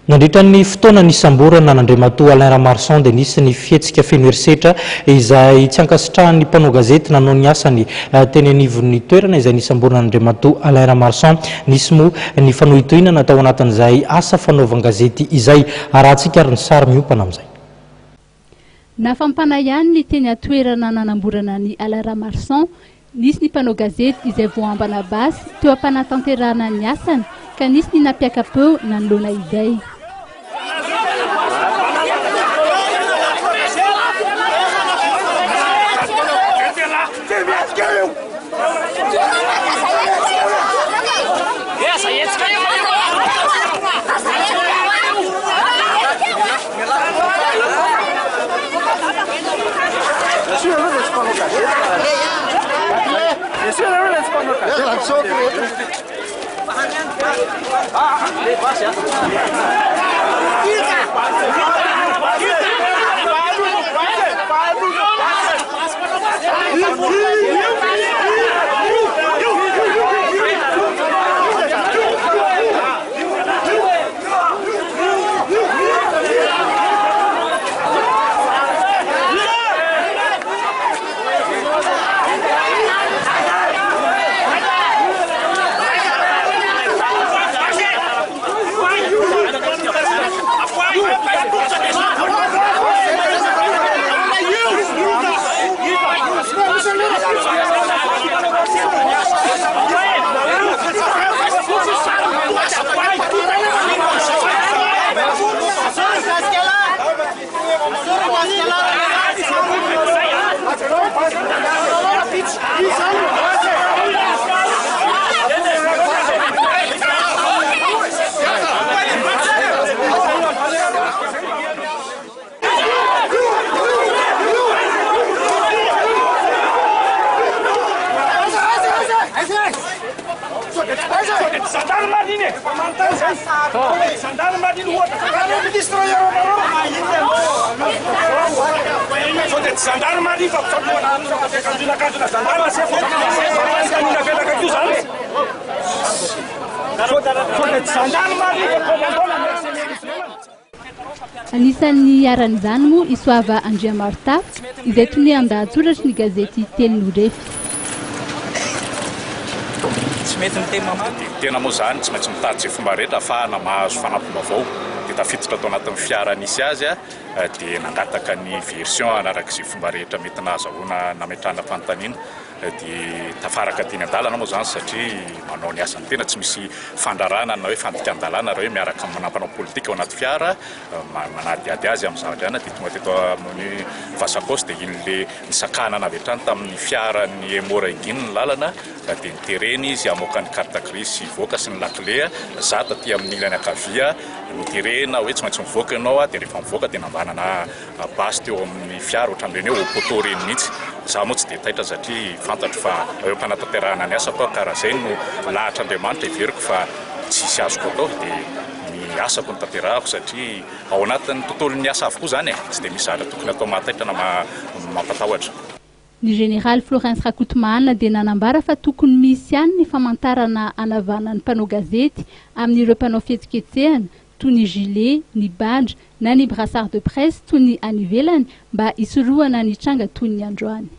Nandritra ny fotoana ny samborana n'Andriamatoa Alain Ramarson dia nisy ny fihetsika feno herisetra izay tsy ankasitrahan'ny mpanao gazety nanao ny asany teny anivon'ny toerana izay nisamborana n'Andriamatoa Alain Ramarson. Nisy moa ny fanohitoinana tao anatin'izay asa fanaovan-gazety izay arahantsika ary ny sary miompana amin'izay. Nafampana ihany ny teny atoerana nanamborana ny Alain Ramarson, nisy ny mpanao gazety izay voambana basy teo ampanatanterahana ny asany ka nisy ny napiaka-peo nanoloana izay. Anisan'ny aran'izany moa Isoava Andriamartafo izay tony an-dahatsoratra ny gazety Teny Norefy. Tsy mety ny tena moa zany tsy maintsy mitady izay fomba rehetra ahafahana mahazo fanampim-baovao. Dia tafiditra tao anatin'ny fiara nisy azy dia nangataka ny version anarak'izay fomba rehetra mety nahazahoana nametrahana fanontaniana. Dia tafaraka teny an-dalana moa zany satria manao ny asany tena tsy misy fandrarana na hoe fandikan-dalana raha hoe miaraka amin'ny manampanao politika ao anaty fiara manadiady azy amin'ny zavatra ihany dia tonga teto amin'ny Vasakos dia in'le nisakana navetrany tamin'ny fiara ny Mora Iginy ny lalana dia nitereny izy amoaka ny carte grise voaka sy ny lakile za taty amin'ny ilany ankavia niterena hoe tsy maintsy mivoaka ianao dia rehefa mivoaka dia nambanana basy teo amin'ny fiara ohatran'ireny hoe poto reny mihitsy. Za moa tsy dia taitra satria fantatro fa eo am-panatanterahana ny asa koa karaha izay no lahatra Andriamanitra iveriko fa tsisy azoko atao dia ny asako ny tanterahako satria ao anatin'ny tontolon'ny asa avokoa zany tsy dia misy zavatra tokony atao mahataitra na mampatahotra. Ny général Florence Rakotomana dia nanambara fa tokony misy ihany ny famantarana anavana ny mpanao gazety amin'ireo mpanao fihetsiketsehana toy ny gilet, ny badge na ny brassard de presse toy ny any ivelany mba hisorohana ny tranga toy ny androany.